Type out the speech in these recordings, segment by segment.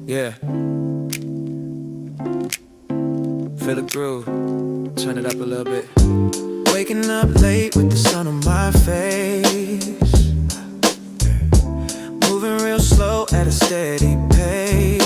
Yeah. Feel the groove. Turn it up a little bit. Waking up late with the sun on my face. Moving real slow at a steady pace.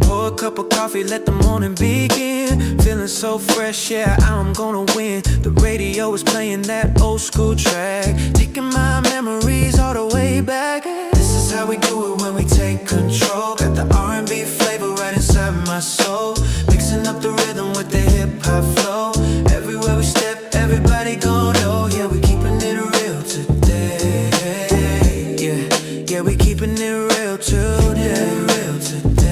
Pour a cup of coffee, let the morning begin. Feeling so fresh, yeah, I'm gonna win. The radio is playing that old school track, taking my memories all the way back. This is how we do it when we take control. Got the R&B flavor right inside my soul, mixing up the rhythm with the hip-hop flow. Everywhere we step, everybody gon' know. Yeah, we keeping it real today. Yeah, we keeping it real today. Real today.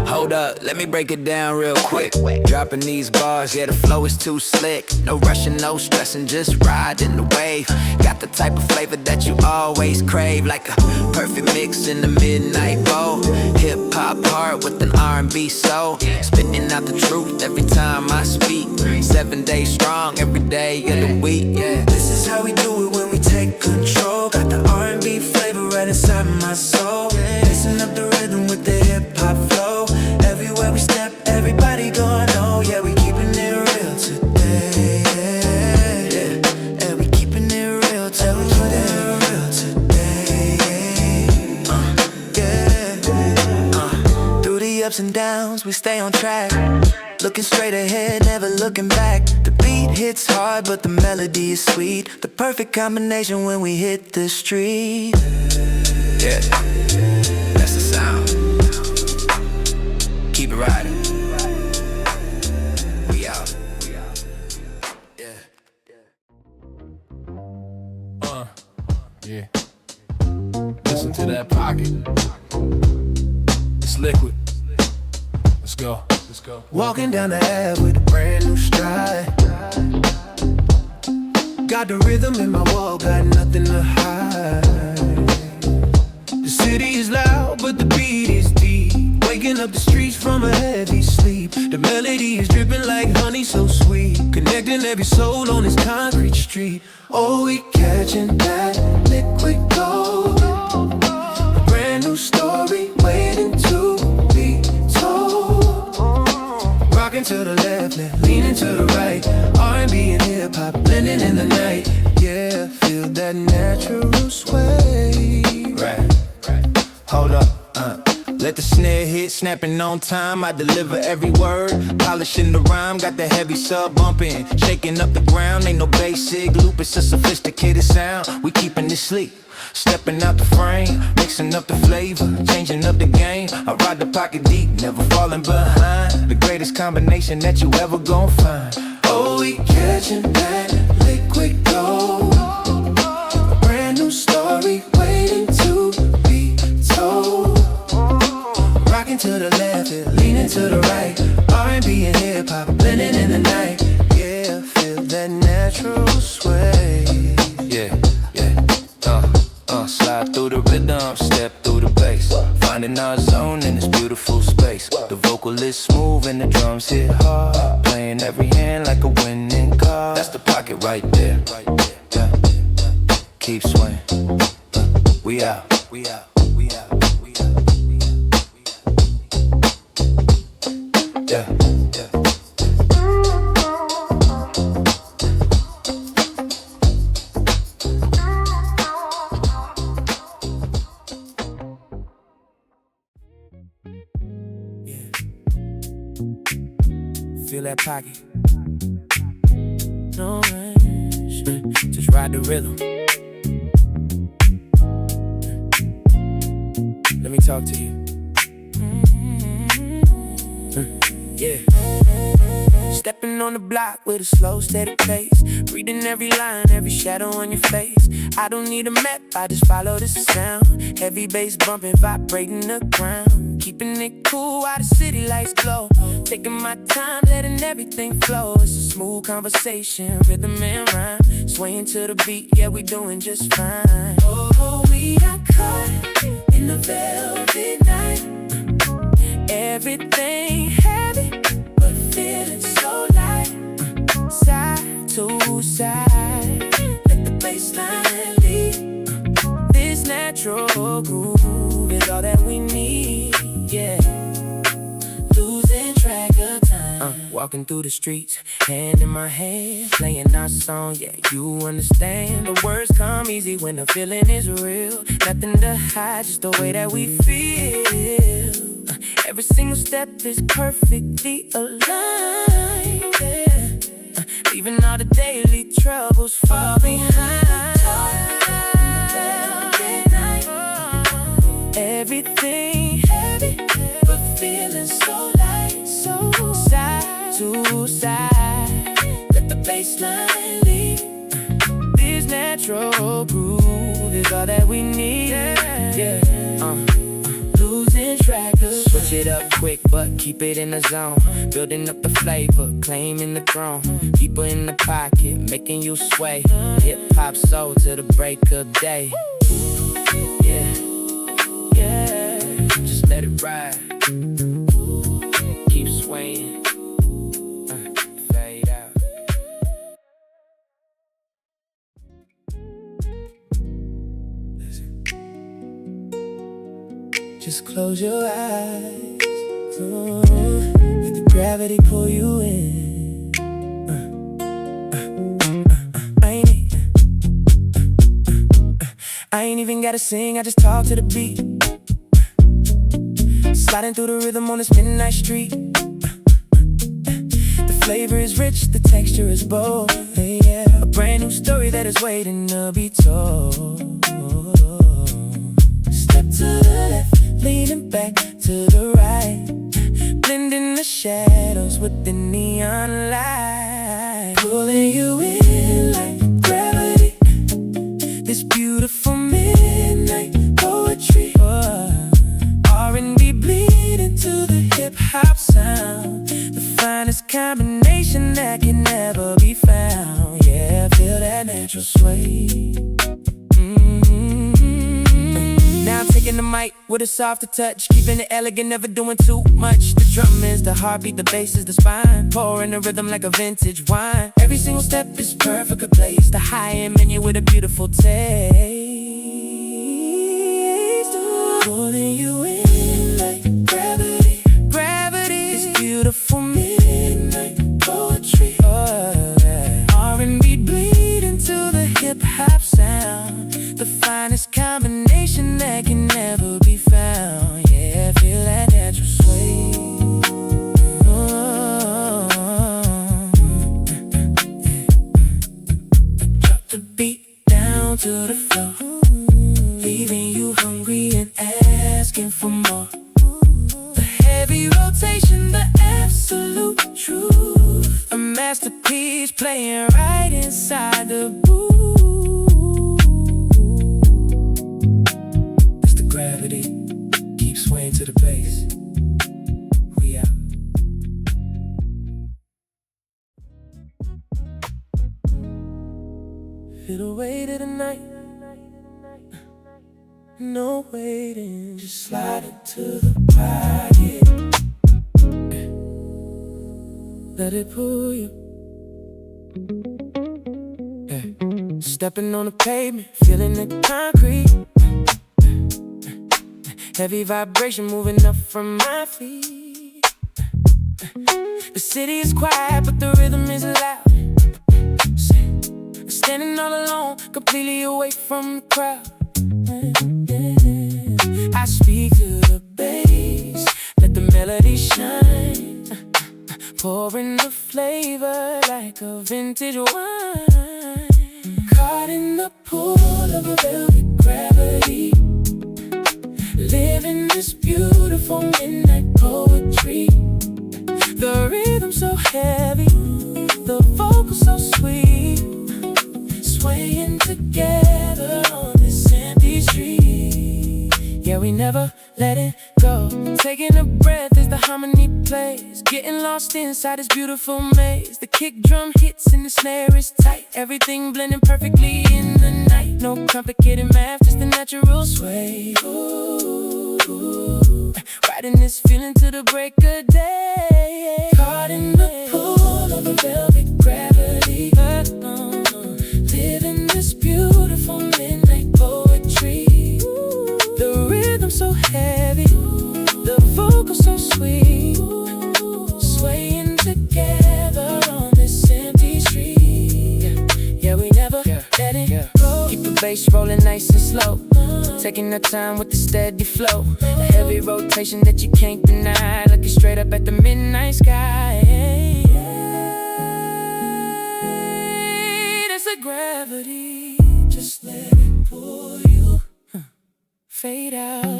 Hold up, let me break it down real quick. Dropping these bars, yeah, the flow is too slick. No rushing, no stressing, just riding the wave. Got the type of flavor that you always crave, like a perfect mix in the midnight bowl. Hip hop hard with an R&B soul, spitting out the truth every time I speak. 7 days strong, every day of the week. Yeah, this is how we do it when we take control. Got the R&B flavor right inside my soul, mixing up the rhythm with the hip hop flow. Everywhere we step, everybody gon' know. Yeah, we keeping it real today. Yeah, we keeping it real today. Through the ups and downs, we stay on track. Looking straight ahead, never looking back. The beat hits hard, but the melody is sweet. The perfect combination when we hit the street. Yeah, that's the sound. Keep it riding. We out. Yeah. Yeah. Listen to that pocket. It's liquid. Let's go. Let's go. Walking down the Ave with a brand new stride. Got the rhythm in my walk, got nothing to hide. The city is loud, but the beat is deep. Waking up the streets from a heavy sleep. The melody is dripping like honey so sweet, connecting every soul on this concrete street. Oh, we catching that liquid gold. A brand new story waiting to be told. Rocking to the left, leaning to the right. R&B and hip-hop blending in the night. Yeah, feel that natural sway. Right. Hold up. Let the snare hit, snapping on time. I deliver every word, polishing the rhyme. Got the heavy sub bumping, shaking up the ground. Ain't no basic loop, it's a sophisticated sound. We keeping it sleek, stepping out the frame, mixing up the flavor, changing up the game. I ride the pocket deep, never falling behind. The greatest combination that you ever gon' find. Oh, we catching that liquid gold. A brand new story waiting to be told. Rocking to the left, leaning to the right. R&B and hip-hop blending in the night. Yeah, feel that natural sway. Yeah. Slide through the rhythm, step through the bass. Finding our zone in this beautiful space. The vocal is smooth and the drums hit hard. Playing every hand like a winning card. That's the pocket right there. Yeah. Keep swaying. We out. Yeah. Feel that pocket. No rush, just ride the rhythm. Let me talk to you. Yeah. Stepping on the block with a slow, steady pace. Reading every line, every shadow on your face. I don't need a map, I just follow the sound. Heavy bass bumping, vibrating the ground. Keeping it cool while the city lights glow. Taking my time, letting everything flow. It's a smooth conversation, rhythm and rhyme. Swaying to the beat, yeah, we doing just fine. Oh, we got caught in the velvet night. Everything heavy, but feeling so light. Side to side, let the bassline lead. natural groove is all that we need, yeah. Losing track of time, walking through the streets, hand in my hand, playing our song, yeah, you understand. The words come easy when the feeling is real. Nothing to hide, just the way that we feel. Every single step is perfectly aligned, yeah. Leaving all the daily troubles far behind. Everything heavy, but feeling so light, so side to side. Let the bassline lead. This natural groove is all that we need, yeah. Losing track of switch it up quick, but keep it in the zone. Building up the flavor, claiming the throne. People in the pocket, making you sway. Hip hop soul to the break of day. Yeah, yeah, just let it ride. Keep swaying, fade out. Just close your eyes, let the gravity pull you in. I ain't even gotta sing, I just talk to the beat. Sliding through the rhythm on this midnight street. The flavor is rich, the texture is bold, yeah. A brand new story that is waiting to be told. Step to the left, leaning back to the right, blending the shadows with the neon light, pulling you in like gravity. This beautiful midnight poetry, R&B bleeding to the hip-hop sound. The finest combination that can never be found, yeah. Feel that natural sway. Now I'm taking the mic with a softer touch, keeping it elegant, never doing too much. The drum is the heartbeat, the bass is the spine, pouring the rhythm like a vintage wine. Every single step is perfectly placed, the high-end menu with a beautiful taste. Pulling you in like gravity. Gravity, this beautiful midnight poetry, R&B bleeding to the hip-hop sound. The finest combination that can never be found, yeah. Feel that natural sway. Drop the beat down to the floor, leaving you hungry and asking for more. The heavy rotation, the absolute truth, a masterpiece playing right inside the booth. Gravity, keep swaying to the bass. We out. Feel the weight of the night. No waiting, just slide into the pocket. Let it pull you. Stepping on the pavement, feeling the concrete. Heavy vibration moving up from my feet. The city is quiet, but the rhythm is loud. Standing all alone, completely away from the crowd. I speak to the bass, let the melody shine, pouring the flavor like a vintage wine. Caught in the pool of a velvet gravity, living this beautiful midnight poetry. The rhythm so heavy, the vocals so sweet, swaying together on this empty street. Yeah, we never let it go. Taking a breath as the harmony plays, getting lost inside this beautiful maze. The kick drum hits and the snare is tight, everything blending perfectly in the night. No complicated math, just a natural sway. Ooh, riding this feeling to the break of day. Caught in the pool of a velvet gravity, living this beautiful midnight poetry. The bass rolling nice and slow, taking our time with the steady flow. A heavy rotation that you can't deny, looking straight up at the midnight sky. There's a gravity, just let it pull you. Fade out.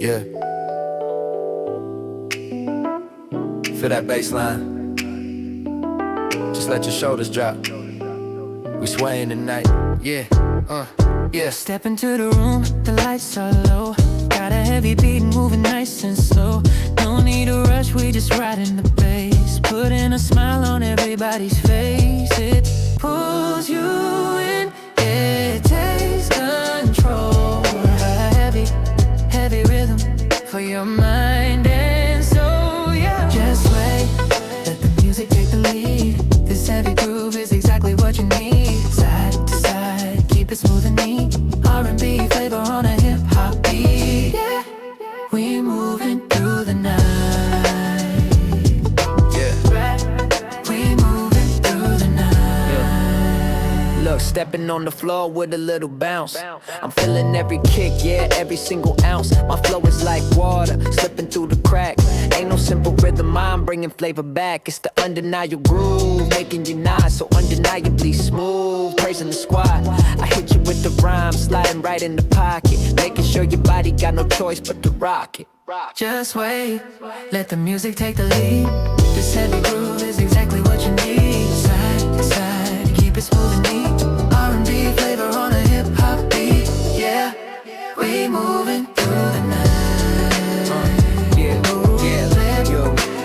Yeah. Feel that bass line. Just let your shoulders drop. We swaying tonight. Yeah, yeah. Step into the room, the lights are low. Got a heavy beat moving nice and slow. No need to rush, we just riding the bass. Putting a smile on everybody's face. It pulls you in, it takes control. A heavy rhythm for your mind and soul, yeah. Just wait, let the music take the lead. This heavy groove is exactly what you need. Side to side, keep it smooth and neat. R&B flavor on a hip hop beat, yeah. We moving through the night. Stepping on the floor with a little bounce. I'm feeling every kick, yeah, every single ounce. My flow is like water, slipping through the cracks. Ain't no simple rhythm, I'm bringing flavor back. It's the undeniable groove, making you nod so undeniably smooth. Praising the squad, I hit you with the rhyme, sliding right in the pocket, making sure your body got no choice but to rock it. Just wait, let the music take the lead. This heavy groove is exactly what you need. Side to side, keep it smooth and neat. R&B flavor on a hip hop beat, yeah. We moving through the night.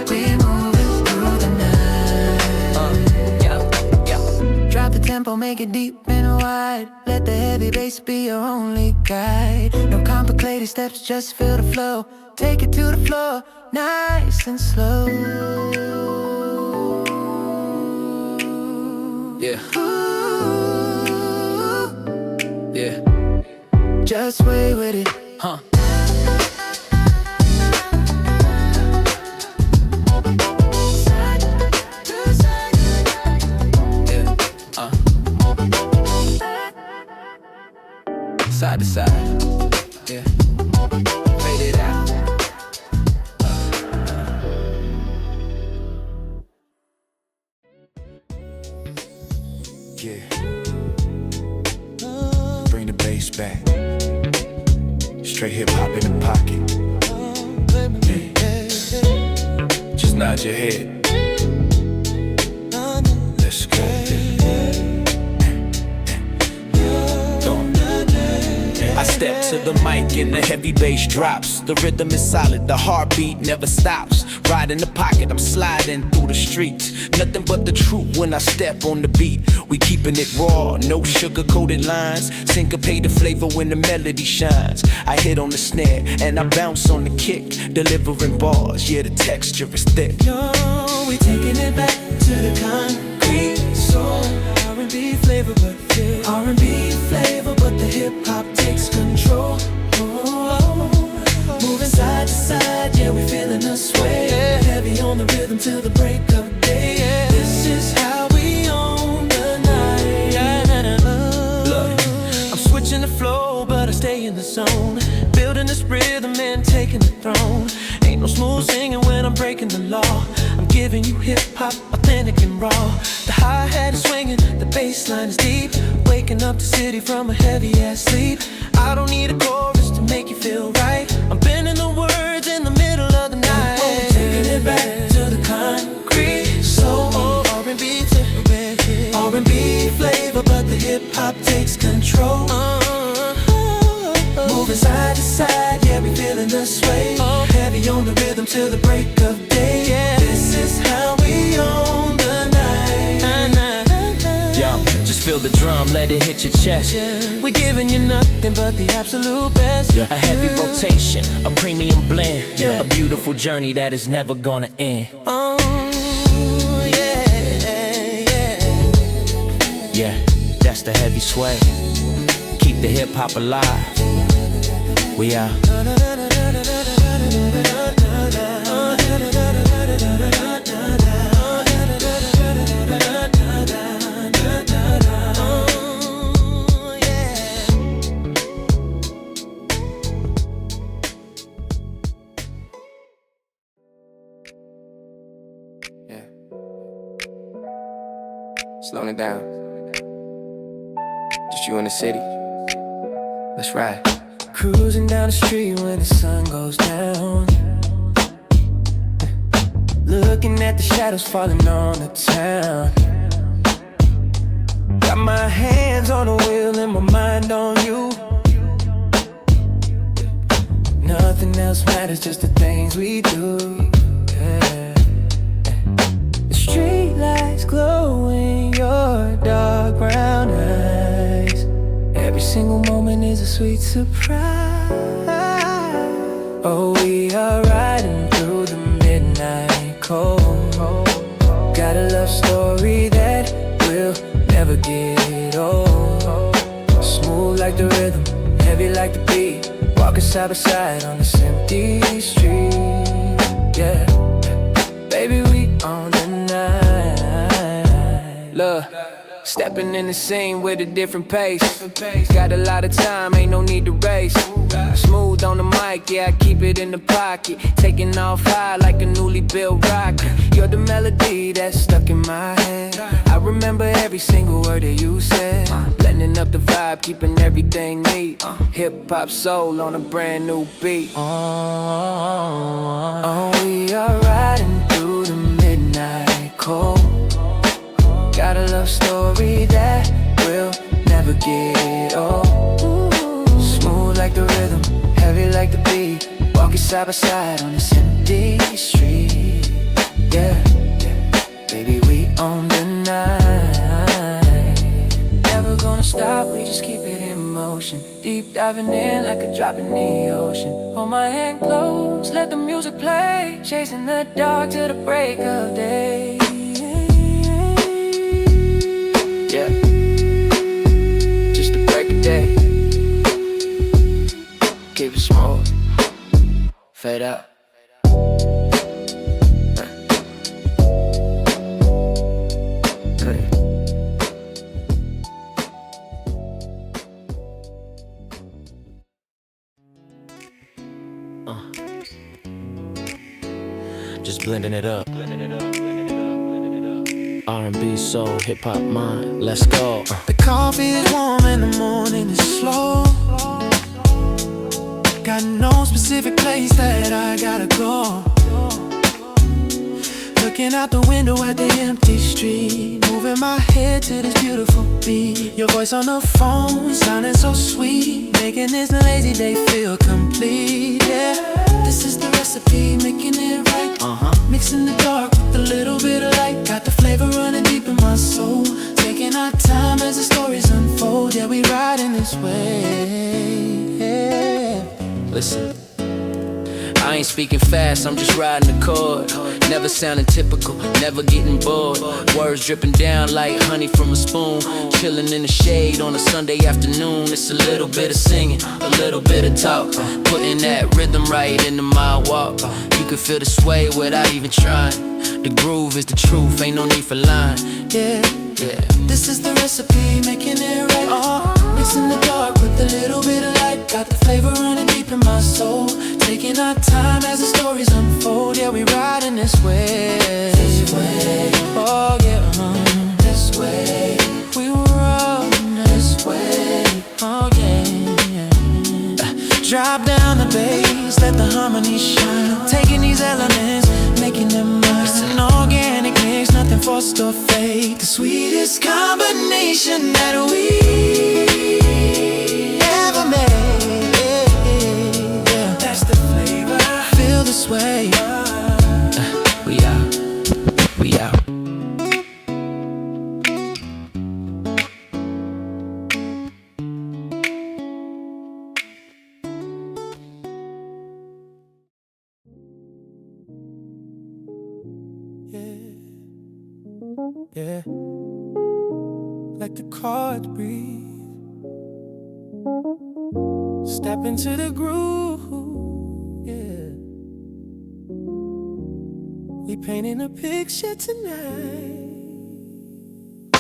We moving through the night. Drop the tempo, make it deep and wide. Let the heavy bass be your only guide. No complicated steps, just feel the flow. Take it to the floor, nice and slow. Yeah. Yeah. Just wait with it, huh? Yeah. Side to side. Yeah. Fade it out. Yeah. Bring the bass back. Straight hip hop in the pocket. Yeah. Just nod your head. Let's go. I step to the mic and the heavy bass drops. The rhythm is solid, the heartbeat never stops. Right in the pocket, I'm sliding through the streets. Nothing but the truth when I step on the beat. We keeping it raw, no sugar-coated lines. Syncopated flavor when the melody shines. I hit on the snare and I bounce on the kick. Delivering bars, yeah, the texture is thick. Yo, we taking it back to the concrete soul. R&B flavor, but yeah. R&B flavor, but the hip-hop takes control. Moving side to side, yeah, we feeling the sway. Heavy on the rhythm till the break of day. This is how we own the night. Look, I'm switching the flow, but I stay in the zone. Building this rhythm and taking the throne. Ain't no smooth singing when I'm breaking the law. I'm giving you hip-hop, authentic and raw. The hi-hat is swinging, the bass line is deep. Waking up the city from a heavy-ass sleep. I don't need a chorus to make you feel right. I'm bending the words in the middle of the night. Taking it back to the concrete soul. R&B flavor, but the hip-hop takes control. Moving side to side, yeah, we feeling the sway. Heavy on the rhythm till the break of day. This is how we own the night. yo, just feel the drum, let it hit your chest. We're giving you nothing but the absolute best. A heavy rotation, a premium blend. A beautiful journey that is never gonna end. Oh, yeah. Yeah, that's the heavy sway. Keep the hip hop alive. We out. Slowing it down. Just you in the city. Let's ride. Cruising down the street when the sun goes down. Looking at the shadows falling on the town. Got my hands on the wheel and my mind on you. Nothing else matters, just the things we do. Yeah. The street lights glow in your dark brown eyes. Every single moment is a sweet surprise. Oh, we are riding through the midnight cold. Got a love story that will never get old. Smooth like the rhythm, heavy like the beat. Walking side by side on this empty street. Yeah, baby, we on the night. Look, stepping in the scene with a different pace. Got a lot of time, ain't no need to race. Smooth on the mic, yeah, I keep it in the pocket. Taking off high like a newly built rocket. You're the melody that's stuck in my head. I remember every single word that you said. Blending up the vibe, keeping everything neat. Hip hop soul on a brand new beat. Oh, we are riding through the midnight cold. Got a love story that will never get old. Smooth like the rhythm, heavy like the beat. Walking side by side on this empty street. Yeah, baby, we own the night. Never gonna stop, we just keep it in motion. Deep diving in like a drop in the ocean. Hold my hand close, let the music play. Chasing the dark till the break of day. Yeah, just to break a day. Keep it smooth, fade out. Just blending it up. R&B, soul, hip hop, mind. Let's go. The coffee is warm and the morning is slow. Got no specific place that I gotta go. Looking out the window at the empty street, moving my head to this beautiful beat. Your voice on the phone, sounding so sweet, making this lazy day feel complete. Yeah, this is the recipe, making it right. Mixing the dark with a little bit of light. Got the flavor running deep in my soul. Taking our time as the stories unfold. Yeah, we riding this way. Yeah. Listen, I ain't speaking fast, I'm just riding the chord. Never sounding typical, never getting bored. Words dripping down like honey from a spoon. Chilling in the shade on a Sunday afternoon. It's a little bit of singing, a little bit of talk. Putting that rhythm right into my walk. You can feel the sway without even trying. The groove is the truth, ain't no need for lying. Yeah, this is the recipe, making it right. Mixing the dark with a little bit of light. Got the flavor running deep in my soul. Taking our time as the stories unfold. Yeah, we riding this way. This way. Oh yeah, this way. We rolling this way. Oh yeah. Drop down the bass, let the harmony shine. Taking these elements, making them mine. It's an organic mix, nothing forced or fake. The sweetest combination that we ever made. Yeah, that's the flavor. Feel this way. We out, we out. Yeah. let the chords breathe. Step into the groove, yeah. We painting a picture tonight.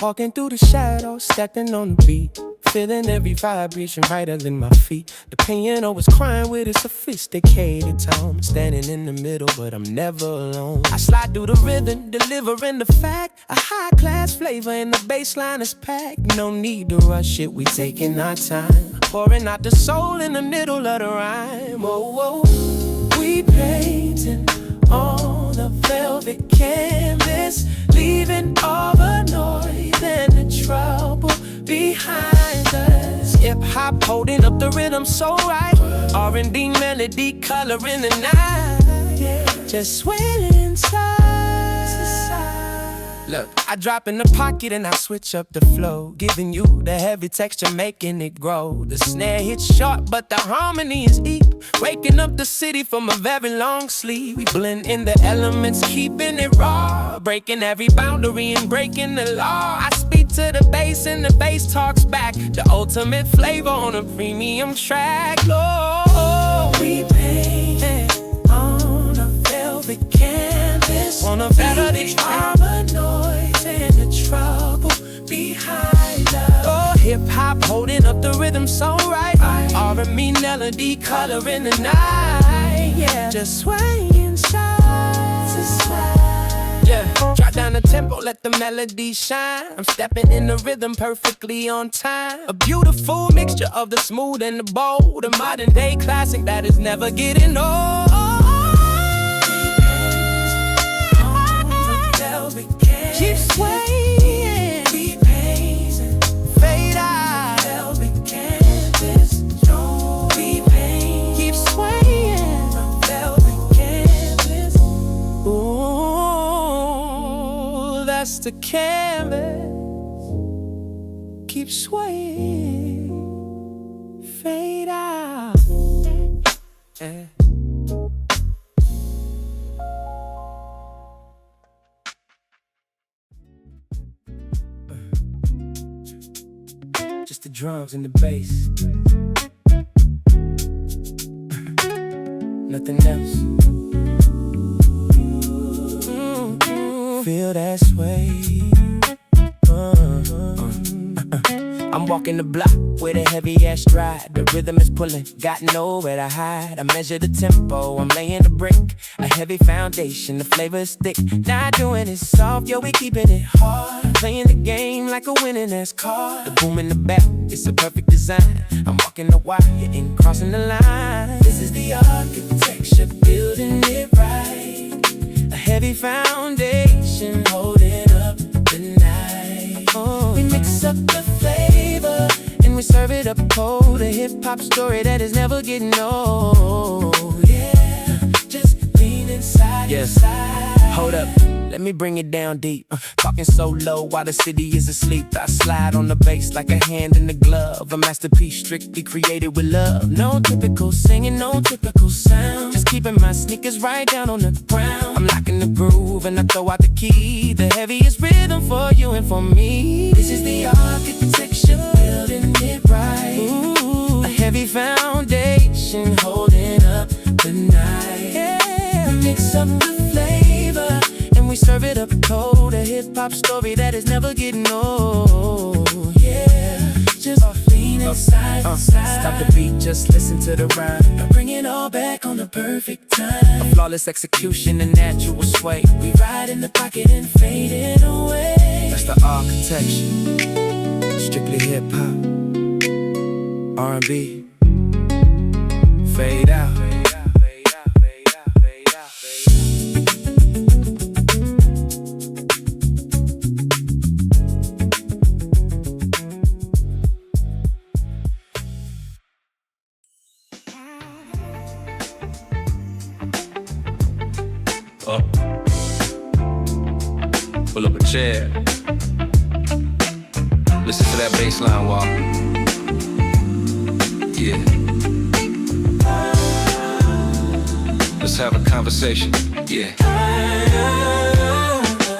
Walking through the shadows, stepping on the beat. Feeling every vibration right than my feet. The piano was crying with a sophisticated tone. Standing in the middle, but I'm never alone. I slide through the rhythm, delivering the fact. A high-class flavor and the bass line is packed. No need to rush it, we taking our time. Pouring out the soul in the middle of the rhyme. Whoa, whoa. We painting on the velvet canvas, leaving all the noise and the trouble behind us. Hip hop holding up the rhythm so right. R&B melody coloring the night. Yeah. Just swaying inside. Look, I drop in the pocket and I switch up the flow, giving you the heavy texture, making it grow. The snare hits short, but the harmony is deep. Waking up the city from a very long sleep. We blend in the elements, keeping it raw, breaking every boundary and breaking the law. I speak to the bass and the bass talks back. The ultimate flavor on a premium track. Lord, we paint on a velvet canvas, on a velvet all the noise and the trouble behind us. Oh, hip hop holding up the rhythm so right. R&B melody coloring the night. Yeah, just swaying side to side. Yeah, drop down the tempo, let the melody shine. I'm stepping in the rhythm perfectly on time. A beautiful mixture of the smooth and the bold, a modern day classic that is never getting old. Keep swaying, keep pacing, fade out. Velvet canvas, keep pacing, keep swaying. Velvet canvas, ooh, that's the canvas. Keep swaying, fade out. Yeah. Just the drums and the bass, nothing else. Feel that sway. I'm walking the block with a heavy ass stride. The rhythm is pulling, got nowhere to hide. I measure the tempo, I'm laying the brick. A heavy foundation, the flavor is thick. Not doing it soft, yo, we keeping it hard. Playing the game like a winning ass card. The boom in the back, it's a perfect design. I'm walking the wire and crossing the line. This is the architecture, building it right. A heavy foundation, holding up the night. Oh, we mix up the flavor and we serve it up cold. A hip-hop story that is never getting old. Yeah, just lean inside. Yes, hold up, let me bring it down deep. Talking so low while the city is asleep. I slide on the bass like a hand in the glove. A masterpiece strictly created with love. No typical singing, no typical sound. Just keeping my sneakers right down on the ground. I'm locking the groove and I throw out the key. The heaviest rhythm for you and for me. This is the architecture, building it right. Ooh, a heavy foundation holding up the night. Yeah, mix up the flavor and we serve it up cold. A hip-hop story that is never getting old. Yeah, just lean inside, stop the beat, just listen to the rhyme. I bring it all back on the perfect time. A flawless execution and natural sway. We ride in the pocket and fade it away. That's the architecture, strictly hip-hop, R&B, fade out. Pull up a chair. Listen to that bass line walk. Yeah. Let's have a conversation. Yeah.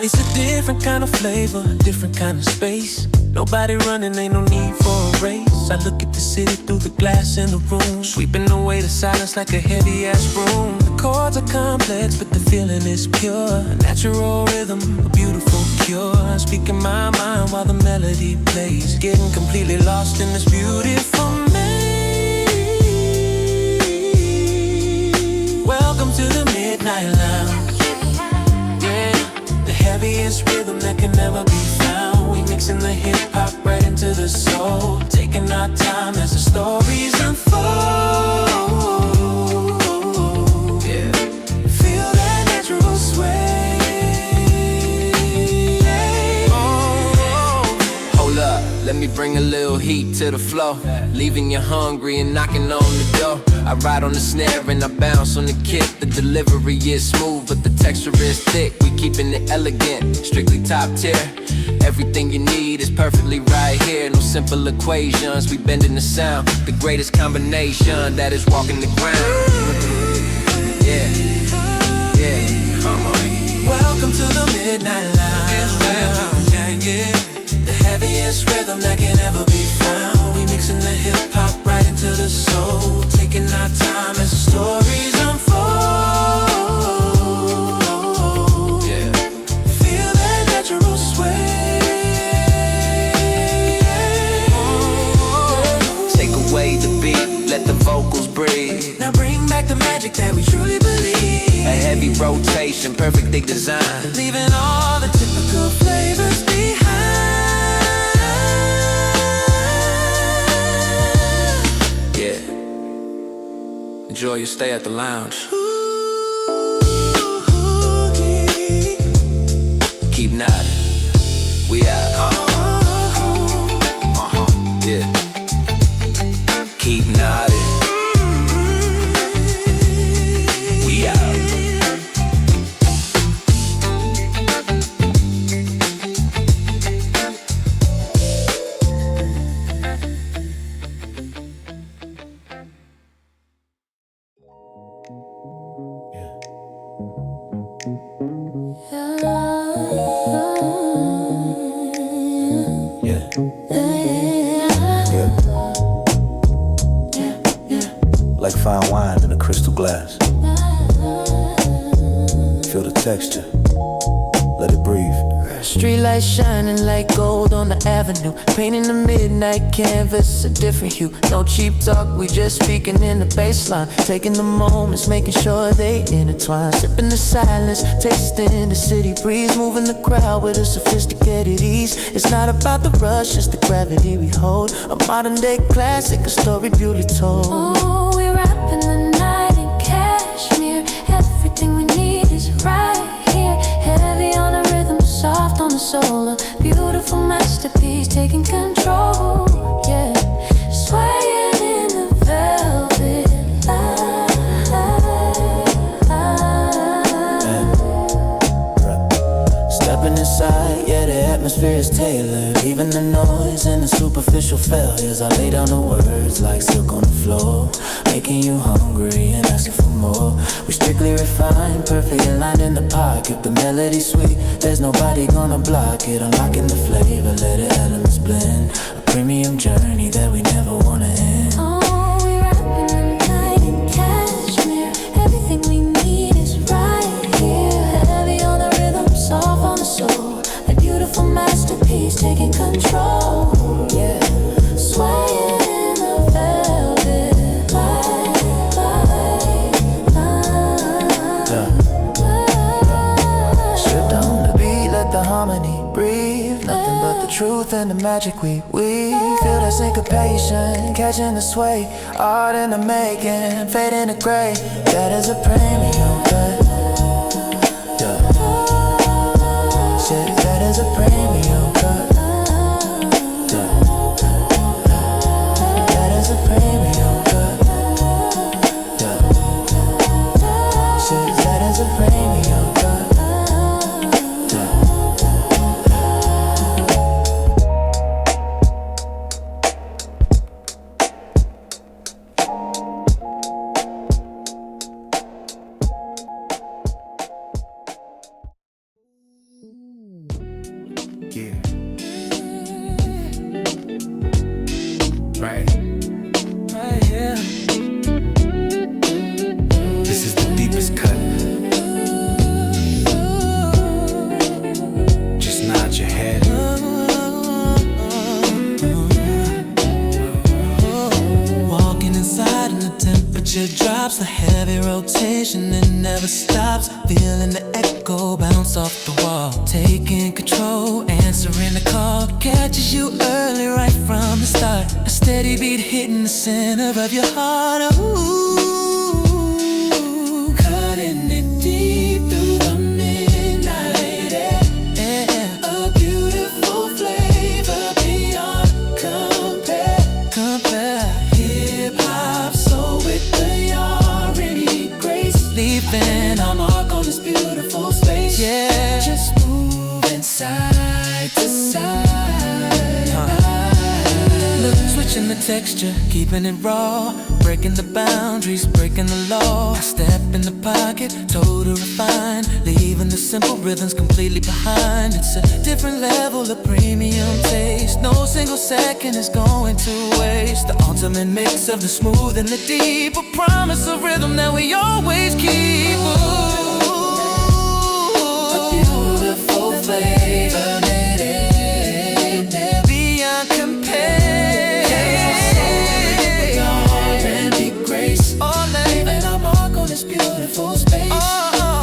It's a different kind of flavor, different kind of space. Nobody running, ain't no need for a race. I look at the city through the glass in the room, sweeping away the silence like a heavy-ass broom. The chords are complex, but the feeling is pure. A natural rhythm, a beautiful cure. I'm speaking my mind while the melody plays, getting completely lost in this beautiful maze. Welcome to the Midnight Lounge. Yeah, the heaviest rhythm that can never be found. We mixing the hip-hop right into the soul, taking our time as the stories unfold. Yeah, feel that natural sway. Oh, hold up, let me bring a little heat to the flow, leaving you hungry and knocking on the door. I ride on the snare and I bounce on the kick. The delivery is smooth, but the texture is thick. We keeping it elegant, strictly top tier. Everything you need is perfectly right here. No simple equations, we bending the sound. The greatest combination that is walking the ground. Yeah, yeah, come on. Welcome to the Midnight Lounge. Yeah, yeah. The heaviest rhythm that can ever be found. We mixing the hip-hop right into the soul, taking our time as the stories unfold. Yeah, feel that natural sway. The beat, let the vocals breathe. Now bring back the magic that we truly believe. A heavy rotation, perfectly designed, leaving all the typical flavors behind. Yeah, enjoy your stay at the lounge. Keep nodding, we out. Yeah, keep nodding. We out. Like fine wine in a crystal glass. Feel the texture, let it breathe. Street lights shining like gold on the avenue, painting the midnight canvas a different hue. No cheap talk, we just speaking in the baseline, taking the moments, making sure they intertwine. Sipping the silence, tasting the city breeze, moving the crowd with a sophisticated ease. It's not about the rush, it's the gravity we hold. A modern day classic, a story beautifully told. Oh, we're wrapping the night in cashmere. Everything we need is right here. Heavy on the rhythm, soft on the soul. A beautiful masterpiece taking control. Yeah, swaying in the velvet light. Stepping inside, yeah, the atmosphere is tailored. Even the noise and the superficial failures, I lay down the words like silk on the floor, making you hungry and asking for more. We strictly refined, perfect aligned in the pocket. The melody sweet, there's nobody gonna block it. Unlocking the flavor, let the elements blend. A premium journey that we never wanna end. Oh, we're wrapping the night in cashmere. Everything we need is right here. Heavy on the rhythm, soft on the soul. A beautiful masterpiece taking control. Yeah, swaying in the velvet light. Strip down the beat, let the harmony breathe. Nothing but the truth and the magic we weave. Feel that syncopation, catching the sway. Art in the making, fading to gray. That is a premium cut. Yeah. Shit, that is a premium cut. Yeah. That is a premium cut. Yeah. Shit, that is a premium cut. Yeah. Right. Right here. This is the deepest cut. Just nod your head. Walking inside and the temperature drops, the heavy rotation it never stops. Feeling the echo bounce off the wall. Taking control, answering the call. Catches you early right from the start. A steady beat hitting the center of your heart. Ooh, cutting it deep through the midnight air. A beautiful flavor beyond compare. Hip hop soul with the R&B grace, leaving our mark on this beautiful space. Yeah, just moving side to side. Look, switching the texture, keeping it raw, breaking the boundaries, breaking the law. I step in the pocket, toe to refine, leaving the simple rhythms completely behind. It's a different level of premium taste. No single second is going to waste. The ultimate mix of the smooth and the deep, a promise of rhythm that we always keep. Ooh, a beautiful flavor beyond compare. Beautiful space,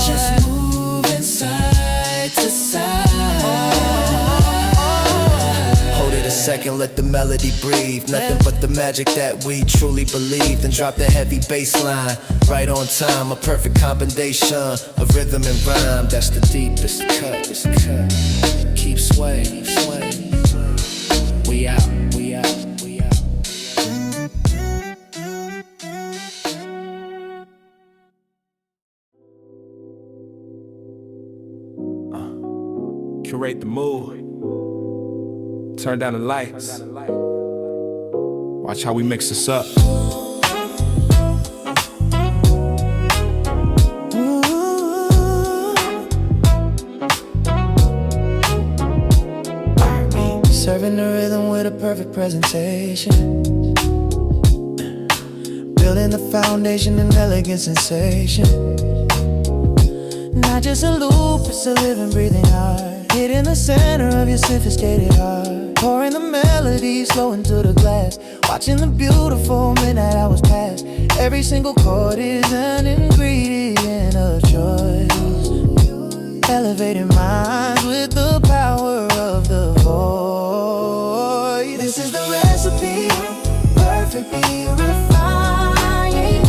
just moving side to side. Hold it a second, let the melody breathe. Nothing but the magic that we truly believe. Then drop the heavy bass line, right on time. A perfect combination of rhythm and rhyme. That's the deepest cut, this cut. Keep swaying, swaying. We out, we out, we out. Curate the mood. Turn down the lights. Watch how we mix this up. Serving the rhythm with a perfect presentation. Building the foundation and elegant sensation. Not just a loop, it's a living, breathing heart. Hit in the center of your sophisticated heart. Pouring the melody slow into the glass. Watching the beautiful midnight hours pass. Every single chord is an ingredient of choice. Elevating minds with the power of the voice. This is the recipe, perfectly refined.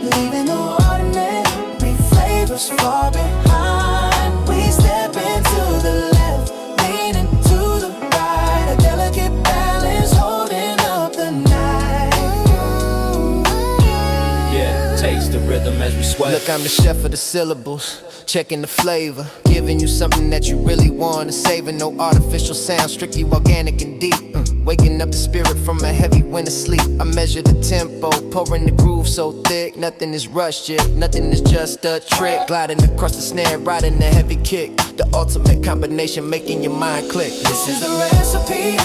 Leaving the ordinary flavors far behind. We step into the left, leaning to the right. A delicate balance holding up the night. Yeah, taste the rhythm as we sway. Look, I'm the chef of the syllables, checking the flavor, giving you something that you really want to savor. No artificial sound, strictly organic and deep. Waking up the spirit from a heavy winter sleep. I measure the tempo, pouring the groove so thick. Nothing is rushed yet, nothing is just a trick. Gliding across the snare, riding the heavy kick. The ultimate combination, making your mind click. This is the recipe.